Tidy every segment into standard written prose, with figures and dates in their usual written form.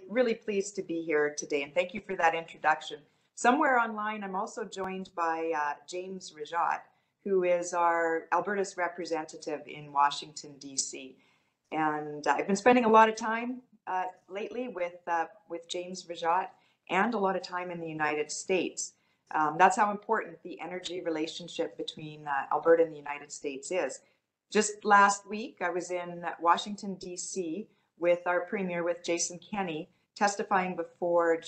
Really pleased to be here today, and thank you for that introduction. Somewhere online, I'm also joined by James Rajat, who is our Alberta's representative in Washington, D.C. And I've been spending a lot of time lately with James Rajat and a lot of time in the United States. That's how important the energy relationship between Alberta and the United States is. Just last week, I was in Washington, D.C. with our Premier, with Jason Kenney, testifying before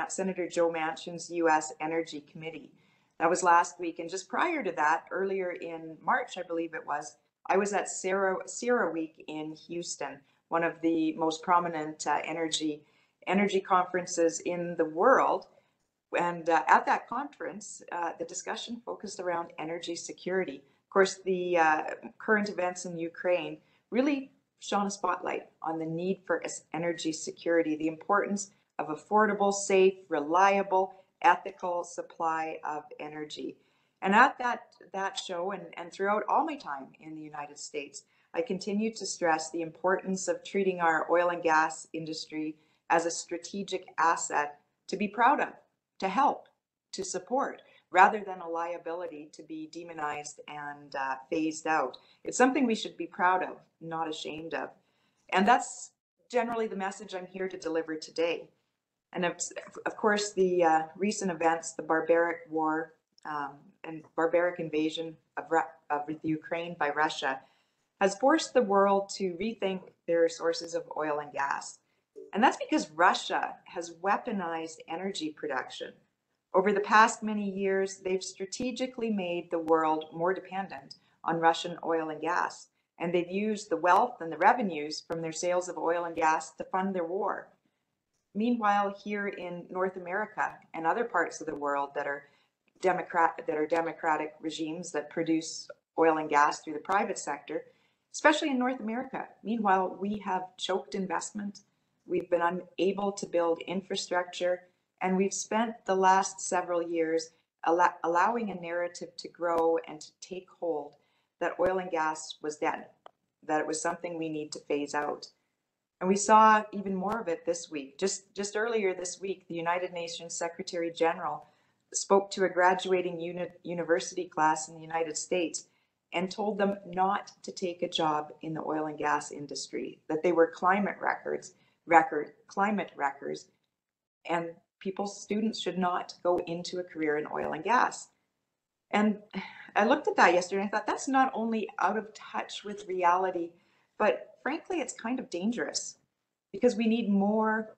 Senator Joe Manchin's U.S. Energy Committee. That was last week. And just prior to that, earlier in March, I believe it was, I was at CERA Week in Houston, one of the most prominent energy conferences in the world. And at that conference, the discussion focused around energy security. Of course, the current events in Ukraine really shone a spotlight on the need for energy security, the importance of affordable, safe, reliable, ethical supply of energy. And at that show and throughout all my time in the United States, I continue to stress the importance of treating our oil and gas industry as a strategic asset to be proud of, to help, to support, rather than a liability to be demonized and phased out. It's something we should be proud of, not ashamed of. And that's generally the message I'm here to deliver today. And of course, the recent events, the barbaric war and barbaric invasion of Ukraine by Russia, has forced the world to rethink their sources of oil and gas. And that's because Russia has weaponized energy production. Over the past many years, they've strategically made the world more dependent on Russian oil and gas, and they've used the wealth and the revenues from their sales of oil and gas to fund their war. Meanwhile, here in North America and other parts of the world that are democratic regimes that produce oil and gas through the private sector, especially in North America, meanwhile, we have choked investment, we've been unable to build infrastructure, and we've spent the last several years allowing a narrative to grow and to take hold that oil and gas was dead, that it was something we need to phase out. And we saw even more of it this week. Just earlier this week, the United Nations Secretary General spoke to a graduating university class in the United States and told them not to take a job in the oil and gas industry, that they were climate wreckers, and students should not go into a career in oil and gas. And I looked at that yesterday and I thought that's not only out of touch with reality, but frankly, it's kind of dangerous because we need more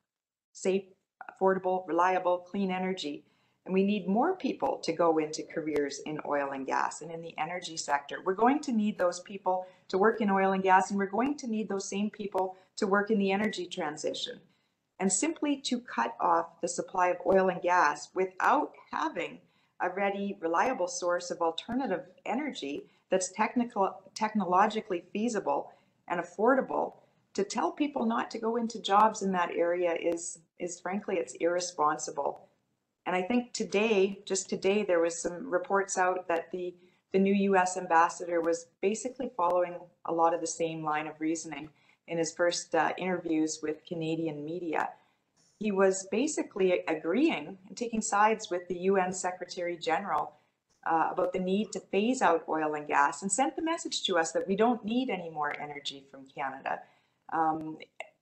safe, affordable, reliable, clean energy. And we need more people to go into careers in oil and gas and in the energy sector. We're going to need those people to work in oil and gas, and we're going to need those same people to work in the energy transition. And simply to cut off the supply of oil and gas without having a ready, reliable source of alternative energy that's technologically feasible and affordable, to tell people not to go into jobs in that area is frankly, it's irresponsible. And I think just today, there was some reports out that the new U.S. ambassador was basically following a lot of the same line of reasoning in his first interviews with Canadian media. He was basically agreeing and taking sides with the UN Secretary General about the need to phase out oil and gas, and sent the message to us that we don't need any more energy from Canada,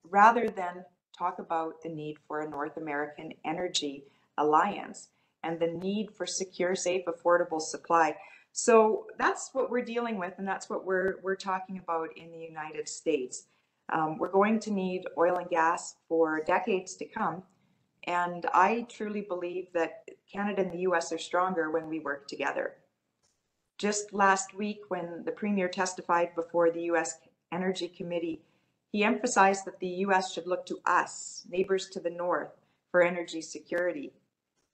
rather than talk about the need for a North American energy alliance and the need for secure, safe, affordable supply. So that's what we're dealing with, and that's what we're talking about in the United States. We're going to need oil and gas for decades to come, and I truly believe that Canada and the US are stronger when we work together. Just last week, when the Premier testified before the US Energy Committee, he emphasized that the US should look to us, neighbors to the north, for energy security.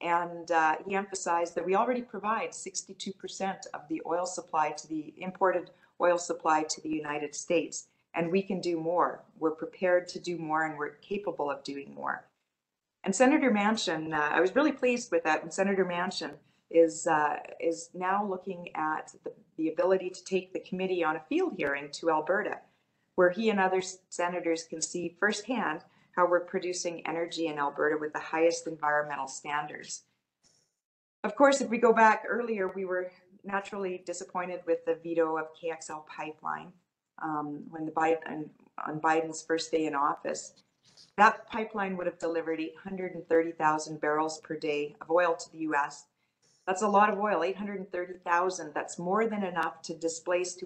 And he emphasized that we already provide 62% of the oil supply to the imported oil supply to the United States, and we can do more. We're prepared to do more, and we're capable of doing more. And Senator Manchin, I was really pleased with that. And Senator Manchin is now looking at the ability to take the committee on a field hearing to Alberta, where he and other senators can see firsthand how we're producing energy in Alberta with the highest environmental standards. Of course, if we go back earlier, we were naturally disappointed with the veto of KXL pipeline when on Biden's first day in office. That pipeline would have delivered 830,000 barrels per day of oil to the US. That's a lot of oil, 830,000. That's more than enough to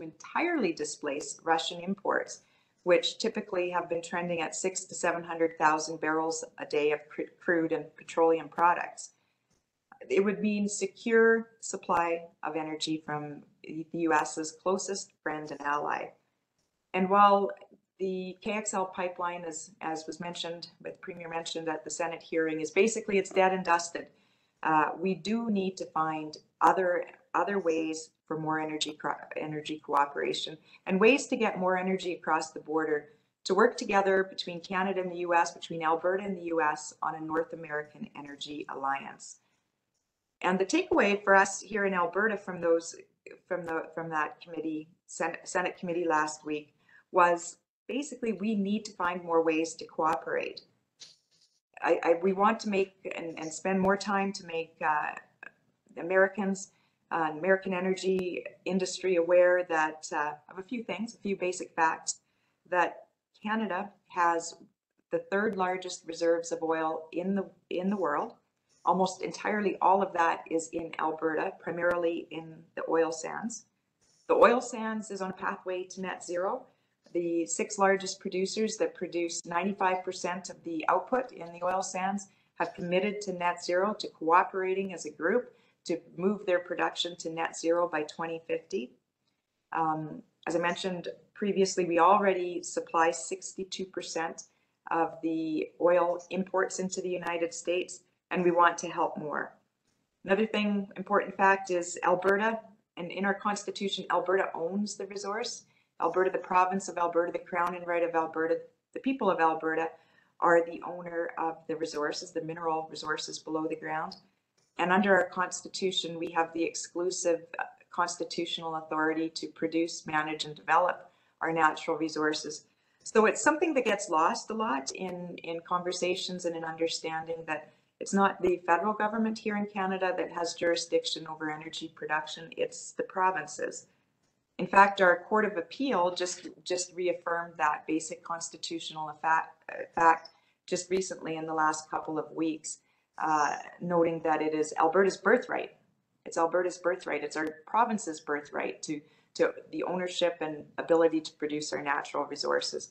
entirely displace Russian imports, which typically have been trending at 600,000 to 700,000 barrels a day of crude and petroleum products. It would mean secure supply of energy from the US's closest friend and ally. And while the KXL pipeline, as was mentioned, but the Premier mentioned at the Senate hearing, is basically it's dead and dusted. We do need to find other ways for more energy cooperation and ways to get more energy across the border to work together between Canada and the US, between Alberta and the US on a North American energy alliance. And the takeaway for us here in Alberta from that committee, Senate committee last week, was basically we need to find more ways to cooperate. We want to make and spend more time to make Americans, American energy industry aware that of a few things, a few basic facts, that Canada has the third largest reserves of oil in the world. Almost entirely all of that is in Alberta, primarily in the oil sands. The oil sands is on a pathway to net zero. The 6 largest producers that produce 95% of the output in the oil sands have committed to net zero, to cooperating as a group to move their production to net zero by 2050. As I mentioned previously, we already supply 62% of the oil imports into the United States, and we want to help more. Another important fact is Alberta, and in our Constitution, Alberta owns the resource. Alberta, the province of Alberta, the crown and right of Alberta, the people of Alberta are the owner of the resources, the mineral resources below the ground. And under our Constitution, we have the exclusive constitutional authority to produce, manage, and develop our natural resources. So it's something that gets lost a lot in conversations and in understanding that it's not the federal government here in Canada that has jurisdiction over energy production, it's the provinces. In fact, our Court of Appeal just reaffirmed that basic constitutional fact just recently in the last couple of weeks, noting that it is Alberta's birthright. It's Alberta's birthright. It's our province's birthright to the ownership and ability to produce our natural resources.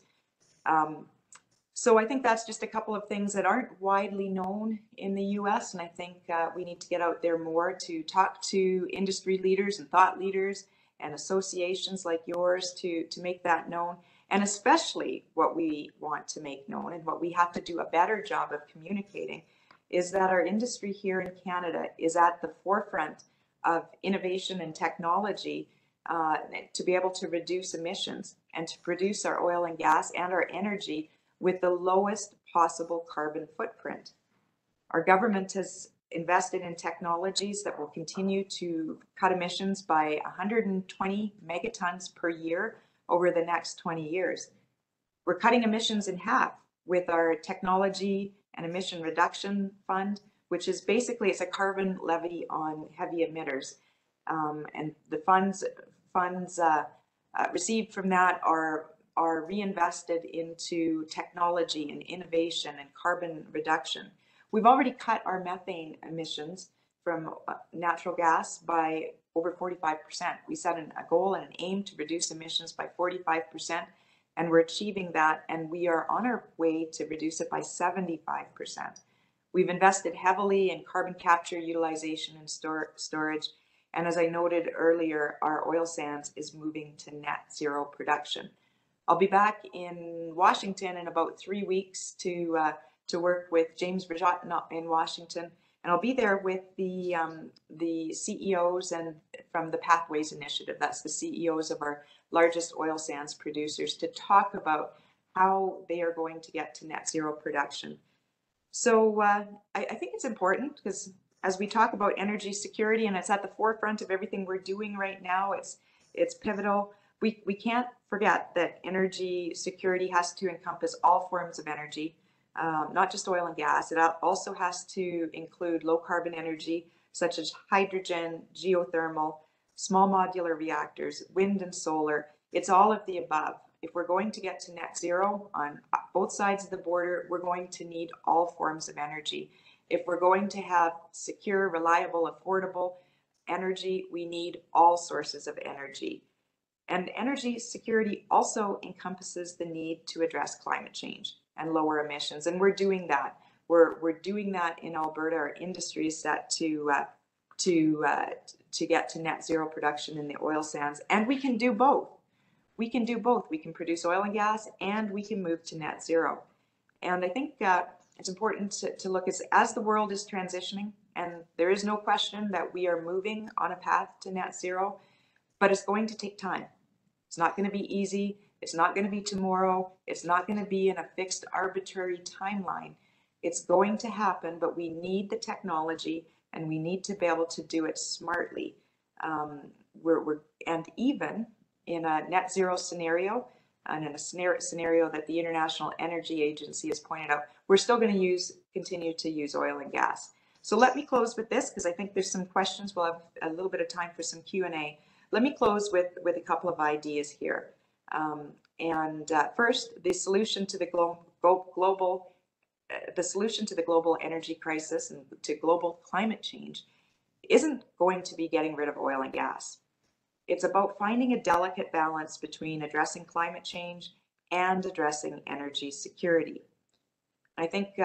So I think that's just a couple of things that aren't widely known in the US, and I think we need to get out there more to talk to industry leaders and thought leaders and associations like yours to make that known. And especially what we want to make known and what we have to do a better job of communicating is that our industry here in Canada is at the forefront of innovation and technology to be able to reduce emissions and to produce our oil and gas and our energy with the lowest possible carbon footprint. Our government has invested in technologies that will continue to cut emissions by 120 megatons per year over the next 20 years. We're cutting emissions in half with our technology and emission reduction fund, which is basically, it's a carbon levy on heavy emitters. And the funds received from that are reinvested into technology and innovation and carbon reduction. We've already cut our methane emissions from natural gas by over 45%. We set a goal and an aim to reduce emissions by 45%, and we're achieving that, and we are on our way to reduce it by 75%. We've invested heavily in carbon capture, utilization, and storage, and as I noted earlier, our oil sands is moving to net zero production. I'll be back in Washington in about 3 weeks to work with James Rajat in Washington, and I'll be there with the CEOs and from the Pathways Initiative. That's the CEOs of our largest oil sands producers to talk about how they are going to get to net zero production. So I think it's important because as we talk about energy security, and it's at the forefront of everything we're doing right now, it's pivotal. We can't forget that energy security has to encompass all forms of energy, not just oil and gas. It also has to include low carbon energy, such as hydrogen, geothermal, small modular reactors, wind and solar. It's all of the above. If we're going to get to net zero on both sides of the border, we're going to need all forms of energy. If we're going to have secure, reliable, affordable energy, we need all sources of energy. And energy security also encompasses the need to address climate change and lower emissions. And we're doing that. We're doing that in Alberta. Our industry is set to get to net zero production in the oil sands. And we can do both. We can do both. We can produce oil and gas, and we can move to net zero. And I think it's important to look as the world is transitioning, and there is no question that we are moving on a path to net zero, but it's going to take time. It's not going to be easy. It's not going to be tomorrow. It's not going to be in a fixed arbitrary timeline. It's going to happen, but we need the technology and we need to be able to do it smartly. And even in a net zero scenario, and in a scenario that the International Energy Agency has pointed out, we're still going to continue to use oil and gas. So let me close with this, because I think there's some questions. We'll have a little bit of time for some Q&A. Let me close with a couple of ideas here. First, the solution to the global energy crisis and to global climate change isn't going to be getting rid of oil and gas. It's about finding a delicate balance between addressing climate change and addressing energy security. I think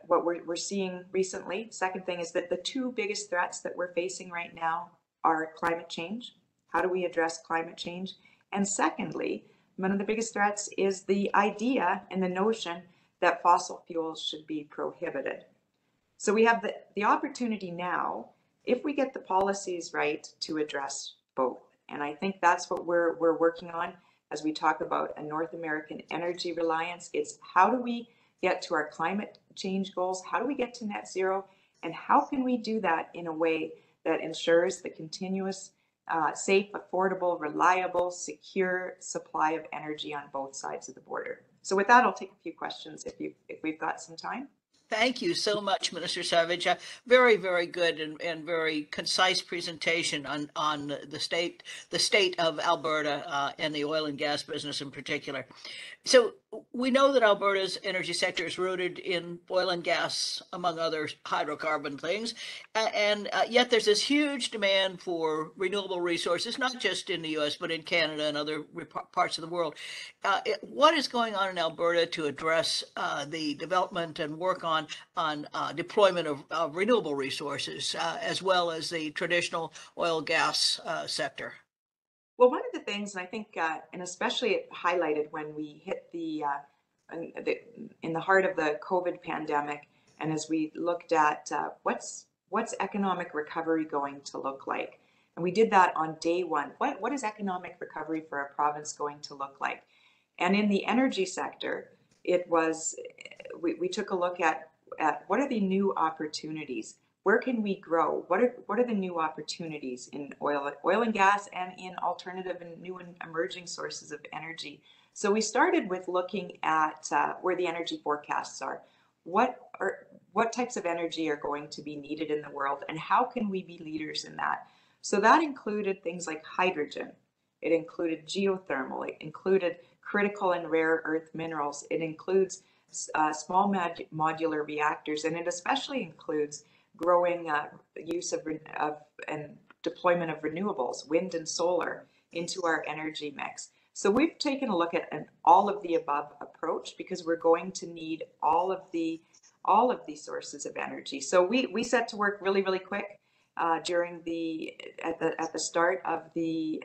what we're seeing recently, second thing, is that the two biggest threats that we're facing right now are climate change. How do we address climate change? And secondly, one of the biggest threats is the idea and the notion that fossil fuels should be prohibited. So we have the opportunity now, if we get the policies right, to address both. And I think that's what we're working on as we talk about a North American energy reliance. It's how do we get to our climate change goals? How do we get to net zero? And how can we do that in a way that ensures the continuous, safe, affordable, reliable, secure supply of energy on both sides of the border? So with that, I'll take a few questions if we've got some time. Thank you so much, Minister Savage. Very, very good and very concise presentation on the state of Alberta and the oil and gas business in particular. So we know that Alberta's energy sector is rooted in oil and gas, among other hydrocarbon things, and yet there's this huge demand for renewable resources, not just in the U.S., but in Canada and other parts of the world. What is going on in Alberta to address the development and work on deployment of renewable resources, as well as the traditional oil gas sector? Well, one of the things, and I think, and especially it highlighted when we hit in the heart of the COVID pandemic, and as we looked at what's economic recovery going to look like, and we did that on day one. What is economic recovery for a province going to look like? And in the energy sector, it was we took a look at what are the new opportunities. Where can we grow? What are the new opportunities in oil and gas, and in alternative and new and emerging sources of energy? So we started with looking at where the energy forecasts are. What types of energy are going to be needed in the world, and how can we be leaders in that? So that included things like hydrogen. It included geothermal. It included critical and rare earth minerals. It includes small modular reactors, and it especially includes growing use of and deployment of renewables, wind and solar, into our energy mix. So we've taken a look at an all of the above approach, because we're going to need all of these sources of energy. So we set to work really, really quick at the start of the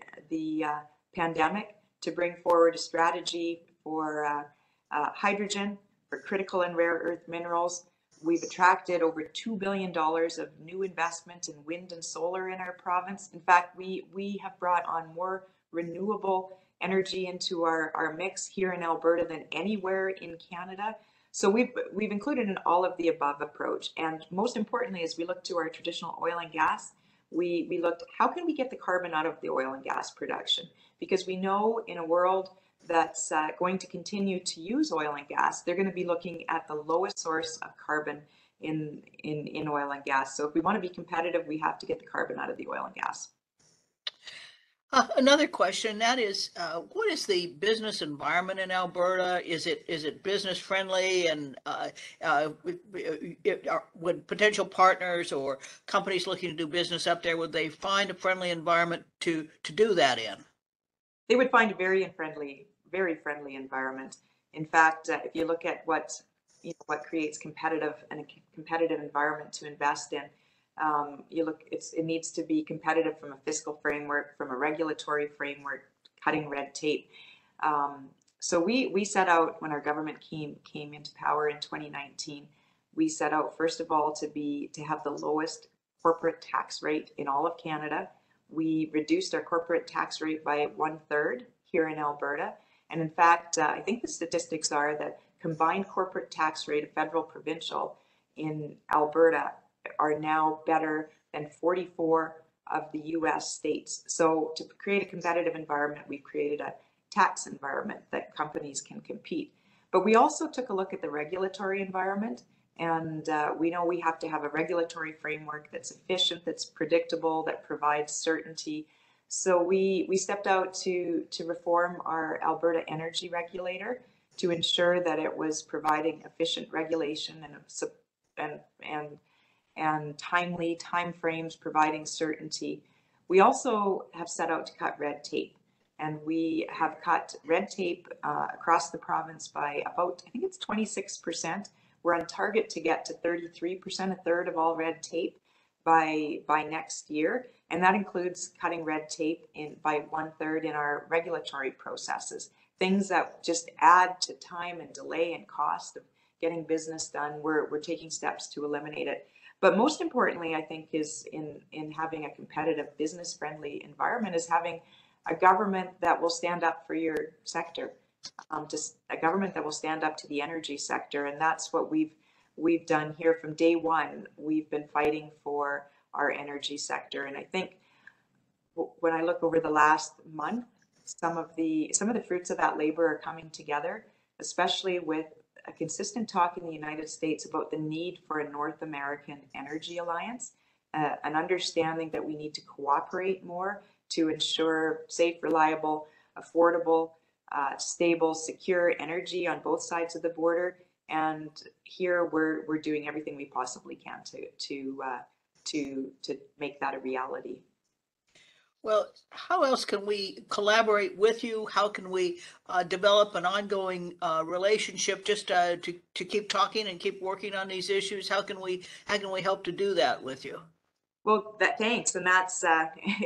pandemic to bring forward a strategy for hydrogen, for critical and rare earth minerals. We've attracted over $2 billion of new investment in wind and solar in our province. In fact, we have brought on more renewable energy into our mix here in Alberta than anywhere in Canada. So we've included an all of the above approach. And most importantly, as we look to our traditional oil and gas, we looked, how can we get the carbon out of the oil and gas production? Because we know in a world that's going to continue to use oil and gas, they're going to be looking at the lowest source of carbon in oil and gas. So if we want to be competitive, we have to get the carbon out of the oil and gas. Another question, that is, what is the business environment in Alberta? Is it business friendly, and would potential partners or companies looking to do business up there, would they find a friendly environment to do that in? They would find a very friendly environment. In fact, if you look at what creates competitive environment to invest in, it needs to be competitive from a fiscal framework, from a regulatory framework, cutting red tape. So we set out, when our government came into power in 2019, we set out, first of all, to have the lowest corporate tax rate in all of Canada. We reduced our corporate tax rate by 1/3 here in Alberta. And in fact, I think the statistics are that combined corporate tax rate of federal provincial in Alberta are now better than 44 of the US states. So to create a competitive environment, we've created a tax environment that companies can compete. But we also took a look at the regulatory environment, and we know we have to have a regulatory framework that's efficient, that's predictable, that provides certainty. So we stepped out to reform our Alberta energy regulator to ensure that it was providing efficient regulation and timely timeframes, providing certainty. We also have set out to cut red tape, and we have cut red tape across the province by about, I think it's 26%. We're on target to get to 33%, a third of all red tape by next year. And that includes cutting red tape by 1/3 in our regulatory processes. Things that just add to time and delay and cost of getting business done, we're taking steps to eliminate it. But most importantly, I think, is in having a competitive, business-friendly environment, is having a government that will stand up for your sector. Just a government that will stand up to the energy sector, and that's what we've done here from day one. We've been fighting for our energy sector, and I think when I look over the last month, some of the fruits of that labor are coming together, especially with a consistent talk in the United States about the need for a North American energy alliance, an understanding that we need to cooperate more to ensure safe, reliable, affordable, stable, secure energy on both sides of the border. And here we're doing everything we possibly can to make that a reality. Well, how else can we collaborate with you? How can we develop an ongoing relationship just to keep talking and keep working on these issues? How can we help to do that with you? Well, thanks, and that's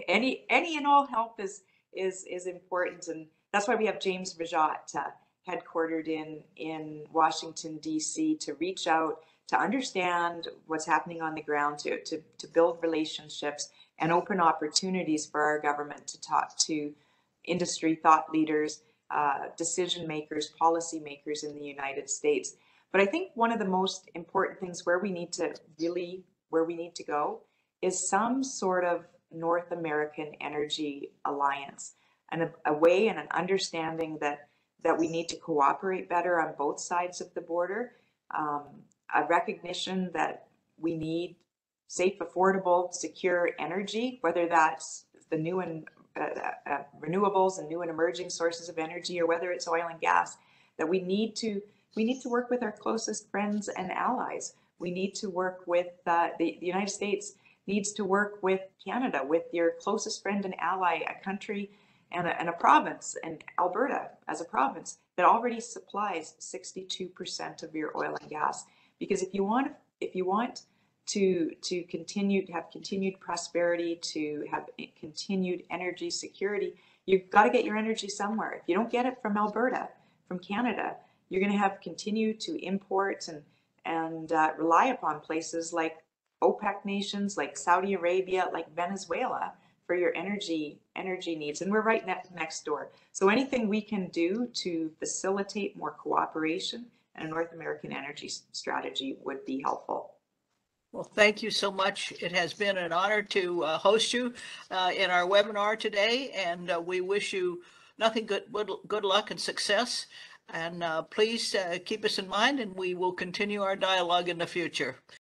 any and all help is important, and that's why we have James Rajat headquartered in Washington, D.C. to reach out, to understand what's happening on the ground, to build relationships and open opportunities for our government to talk to industry thought leaders, decision makers, policy makers in the United States. But I think one of the most important things where we need to go is some sort of North American energy alliance, and a way and an understanding that we need to cooperate better on both sides of the border, a recognition that we need safe, affordable, secure energy, whether that's the new and renewables and new and emerging sources of energy, or whether it's oil and gas, that we need to work with our closest friends and allies. We need to work with the United States needs to work with Canada, with your closest friend and ally, a country and a province, and Alberta as a province that already supplies 62% of your oil and gas. Because if you want to continue to have continued prosperity, to have continued energy security, you've got to get your energy somewhere. If you don't get it from Alberta, from Canada, you're going to have continue to import and rely upon places like OPEC nations, like Saudi Arabia, like Venezuela, for your energy needs. And we're right next door. So anything we can do to facilitate more cooperation and a North American energy strategy would be helpful. Well, thank you so much. It has been an honor to host you in our webinar today, and we wish you nothing good luck and success. And please keep us in mind, and we will continue our dialogue in the future.